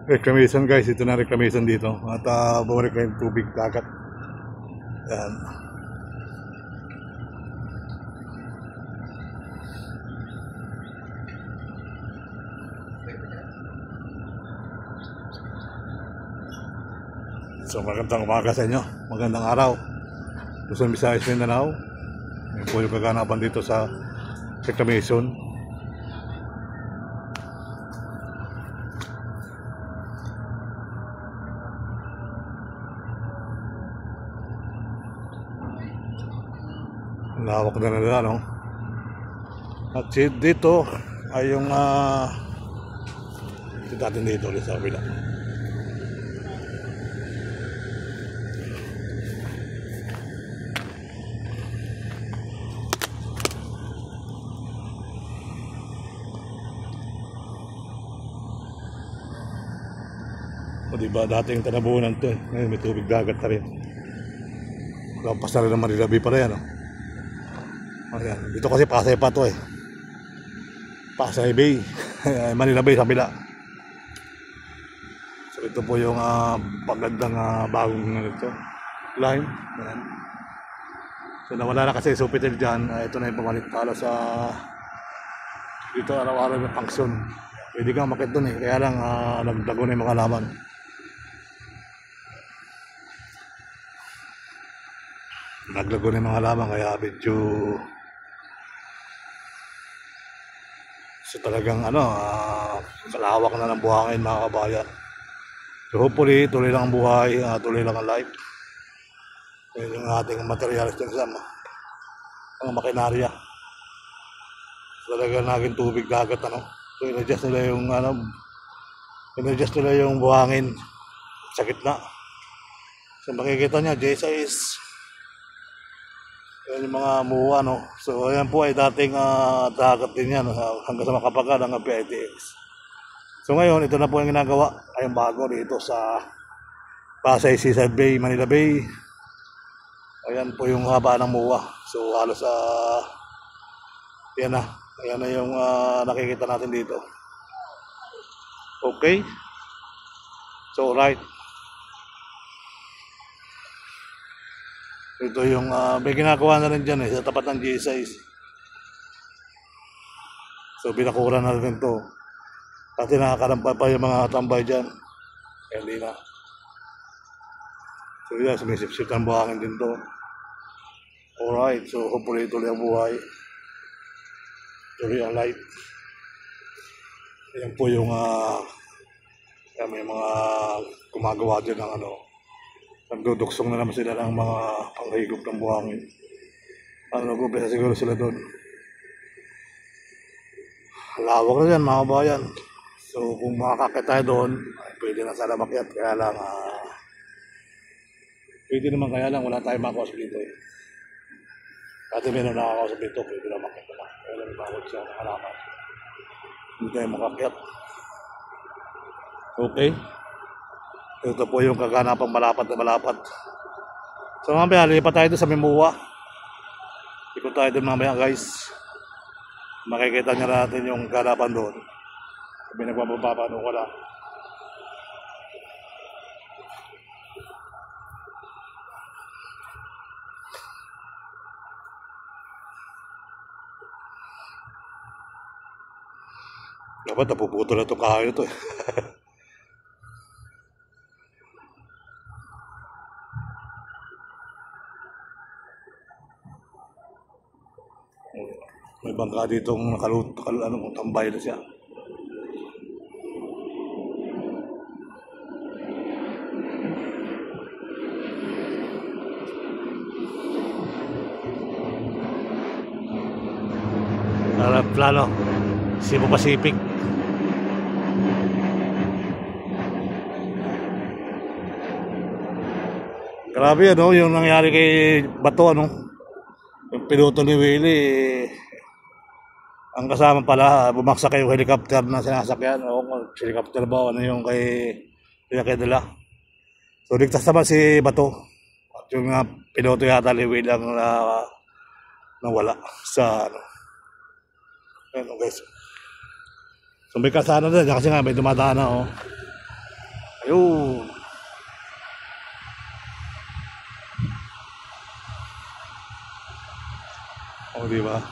Reclamation guys, ito na reclamation dito. At bumalik na yung tubig dagat. Yan. So magandang umaga sa inyo. Magandang araw. Luzon, Visayas, Mindanao. Yan po yung kaganapan dito sa reclamation. Lawak na nila, no? At dito ay yung dito natin dito ulit sa kabila. O diba dating tanabunan to eh. Ngayon may tubig dagat na rin. Lampas na rin ng Manila Bay para yan, no? Ayan. Dito kasi Pasay pa to eh. Pasay Bay. Manila Bay sa kabila. So ito po yung pagandang bagong ito line. Ayan. So nawala na kasi Sofitel dyan. Ito na yung pamalit pala sa dito araw-araw ng function. Pwede kang makit dun eh. Kaya lang nagdago na yung mga laman. Naglago na yung mga laman kaya medyo so talagang malawak na ng buhangin mga kabayan. So hopefully tuloy lang ang buhay, tuloy lang ang life. Yun yung ating materials dyan sa mga makinarya. So talagang naging tubig dagat So in-adjust nila yung yung buhangin sa gitna. So makikita niya J-size. Yan yung mga muwa, no? So, ayan po ay dating dagat din yan hanggang sa Makapagal, hanggang PITX. So, ngayon, ito na po yung ginagawa. Ay bago dito sa Pasay Seaside Bay, Manila Bay. Ayan po yung haba ng muwa. So, halos yan na. Ayan na yung nakikita natin dito. Okay? So, right. Ito yung may ginagawa na rin dyan sa tapat ng G-size. So binakuran na rin ito. Kasi nakakarampal pa yung mga tambay dyan. Kaya hindi na. So yan, sumisip-sip ang buhangin din to. Alright, so hopefully tuloy ang buhay. Tuloy ang life. Yan po yung may mga gumagawa dyan ng nagduduksong na naman sila ng mga panghigop ng buhangin. Nag-upisa siguro sila doon. Lawak na yan mga kabayan. So kung makakakit tayo doon, pwede na sana makyat. Kaya lang, pwede naman kaya lang wala tayong makausap dito eh. Kasi meron nakakausap dito, pwede na makyat na. Kaya lang bakit siya nakalaman. Hindi tayo makakyat. Okay. Ito po yung kaganapang malapat na malapat. So mamaya, lipat tayo doon sa Mimua. Ikot tayo doon mamaya guys. Makikita nyo natin yung kaganapan doon. Sabi nagpapapapa doon ko lang. Dapat napuputo na itong kahayo ito eh. May bangka ditong tambay na siya. Plano, Cebu Pacific. Grabe yung nangyari kay Bato yung piloto ni Willie. Ang kasama pala, bumaksak kayo helicopter na sinasakyan. Helicopter ba? Yung kay pinakidala. So, ligtas naman si Bato. At yung piloto yata liwi lang nawala sa Ayun guys. So may kasana na kasi nga may dumadaan na Ayun. O, di ba?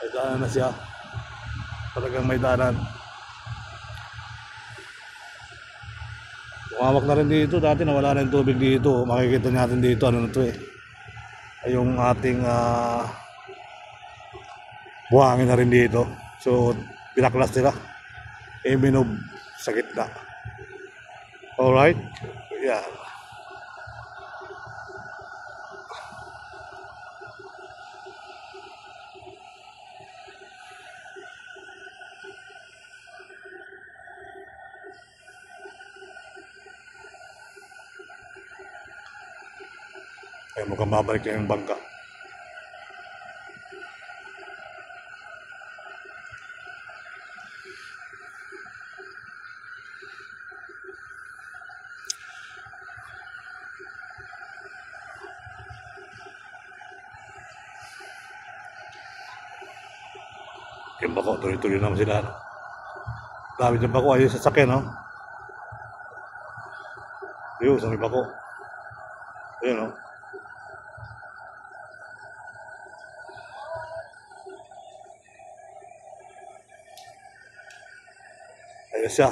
May daanan na siya. Talagang may daanan. Lumawak na rin dito. Dati nawala na yung tubig dito. Makikita natin dito. Ano na to eh. Ay yung ating buhangin na rin dito. So, pinaklas nila. Minob sa gitna. Alright? Yeah. Ay, mukhang babalik na yung bangka. Yung bako, tuloy-tuloy naman sila. Dami yung bako, ayun sasakyan, no? Ayun, sa may bako. Ayun, no? Ayun siya.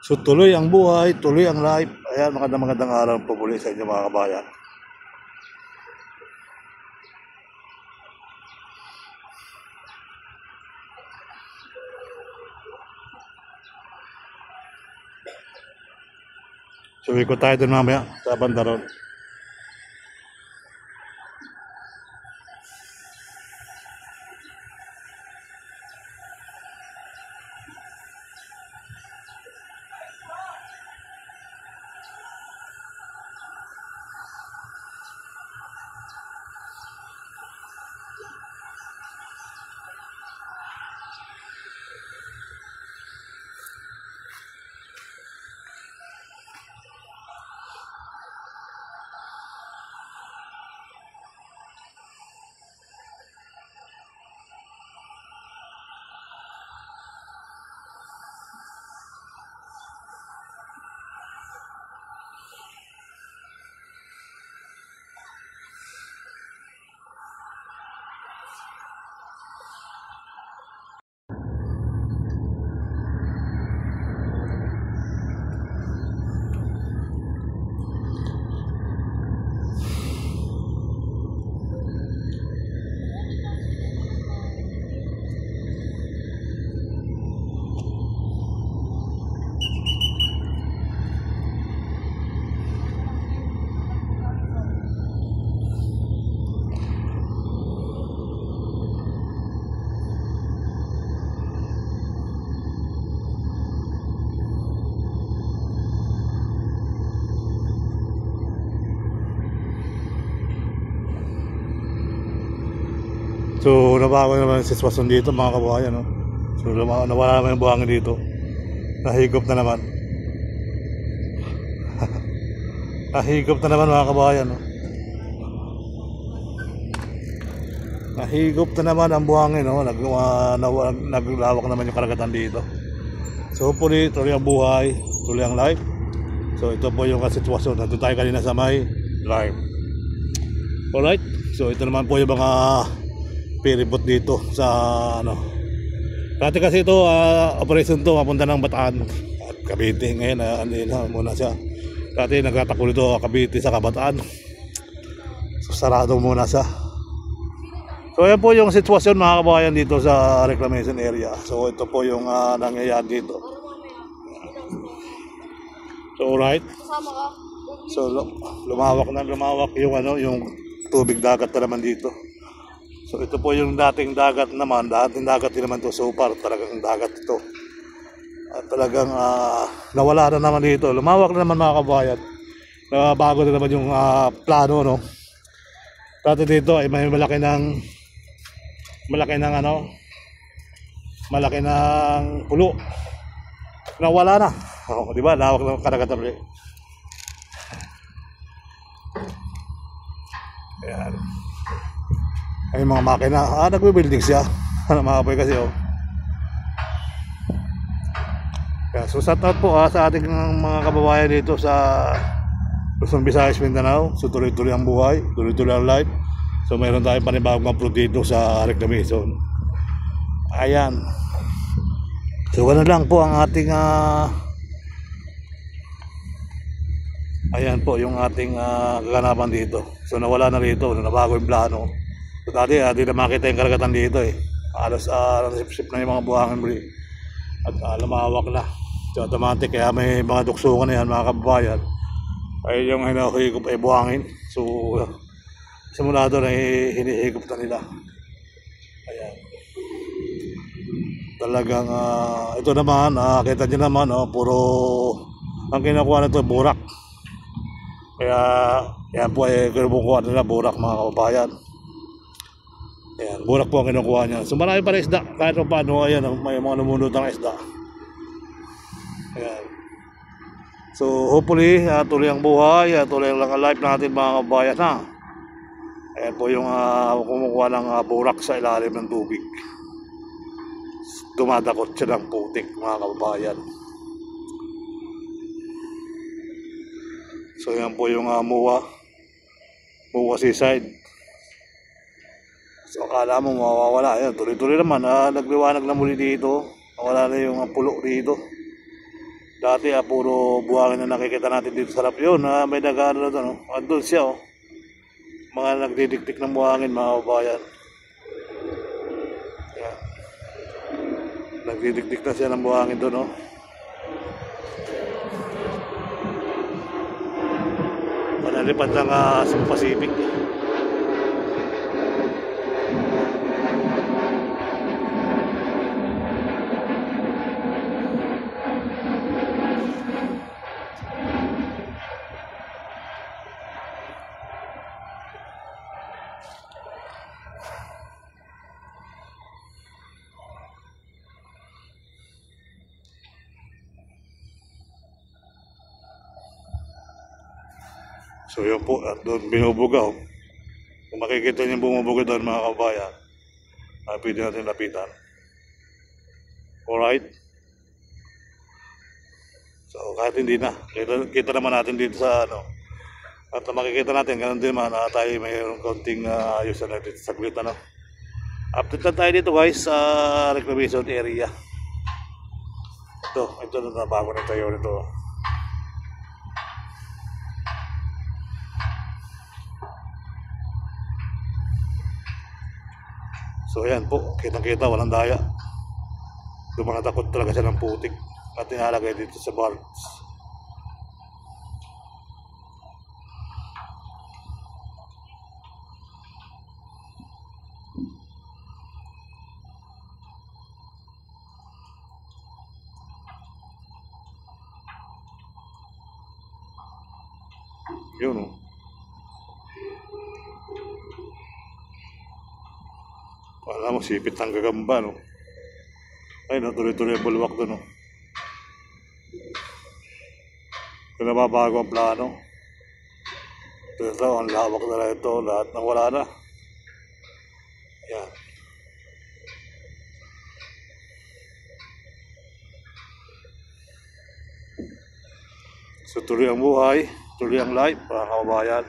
So tuloy ang buhay, tuloy ang life. Ayan, magandang araw po muli sa inyo mga kabayan. So ikot tayo dun mamaya sa Bandaron. So nabago naman yung sitwasyon dito mga kabayan, no? So nawala naman yung buhangin dito. Nahigop na naman. Nahigop na naman mga kabayan, no? Nahigop na naman ang buhangin, no? Naglawak naman yung karagatan dito. So hopefully tuloy ang buhay, tuloy ang life. So ito po yung sitwasyon. Nandun tayo kanina sa may drive. Alright, so ito naman po yung mga piribot dito sa ano. Dati kasi ito operation to papunta ng Bataan at Cavite. Ngayon muna siya. Dati nagtatakbo dito Cavite sa Kabataan. So sarado muna siya. So yan po yung sitwasyon mga kabayan dito sa reclamation area. So ito po yung nangyayari dito. So alright. So lumawak yung yung tubig dagat na naman dito. So ito po yung dating dagat naman, dating dagat din naman to so far, talagang dagat ito. At talagang nawala na naman dito. Lumawak na naman mga kabayan. Bago na naman yung plano, no. Dati dito ay may malaki ng pulo. Nawala na. Oh, di ba? Lawak ng karagatan ulit. Ayan. Ay mga makina. Nagbe-building siya. Mga kapoy kasi, oh. Ayan. So shout out po sa ating mga kababayan dito sa Luzon, Visayas, Mindanao. So tuloy-tuloy ang buhay, tuloy-tuloy ang life. So mayroon tayong panibagong upload dito sa reclamation. Ayan. So ganun lang po ang ating ayan po yung ating kaganapan dito. So nawala na rito, nabago yung plano. So dati di na makita yung karagatan dito eh. Alos nasip-sip na yung mga buhangin muli. At lumawak na. So automatic kaya may mga duksungan na yan mga kababayan. Ay yung hinahigop ay buhangin. So simula doon ay hinihigop na nila. Ayan. Talagang ito naman, kita nyo naman, puro ang kinukuha nito burak. Kaya yan po ay kinukuha nila burak mga kababayan. Ayan, burak po ang kinukuha niya. So marami pa rin isda, kahit pa paano, ayan, may mga lumunod ng isda. Ayan. So hopefully tuloy ang buhay, tuloy ang life natin mga kababayan ha. Ayan po yung kumukuha ng burak sa ilalim ng tubig. Dumadakot siya ng putik mga kababayan. So yan po yung Muwa Seaside. So akala mo mawawala. Ayan, tuloy-tuloy naman. Nagliwanag na muli dito. Wala na yung pulo dito. Dati puro buhangin na nakikita natin dito sa harap yun. May nag-ano na doon. Andun siya, oh. Mga nagdidiktik ng buhangin mga kababayan. Ayan. Nagdidiktik na siya ng buhangin doon, oh. Panalipad ng Cebu Pacific. So yun po, at doon binubugaw. Kung makikita niyo bumubugaw doon mga kabayan, pwede natin lapitan. Alright. So kahit hindi na, kita naman natin dito sa ano. At makikita natin, ganun din man, tayo mayroong konting ayos na natin sa saglit, ano. Update lang tayo dito guys sa reclamation area. Ito na bago na tayo nito. So ayan po, kitang-kita, walang daya. Dumatakot talaga siya ng putik at nilalagay dito sa barbs. Yun, oh. Alam mo, sipit ng gagamba, no? Ay, no, tuloy-tuloy ang bulwak doon, no? Kung nababago ang plano. Ito, ang lawak na ito, lahat nang wala na. Ayan. So, tuloy ang buhay, tuloy ang life, mga kababayan.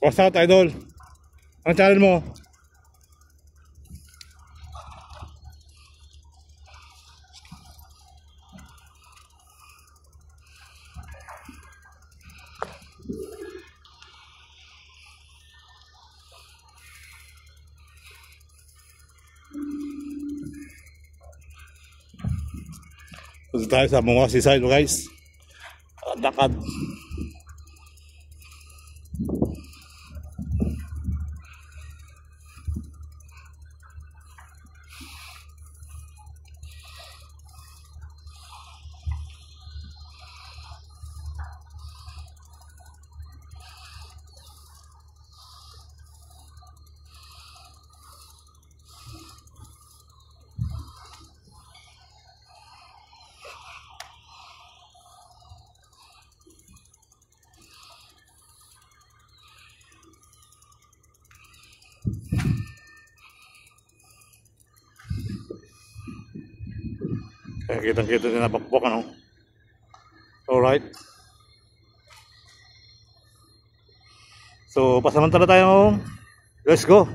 What's up, idol? Ang channel mo? Punta tayo sa mga seaside, guys. Lakad. Kaya kitang-kita din na bakbak, ano? Alright. So, pasamantala tayo. Let's go.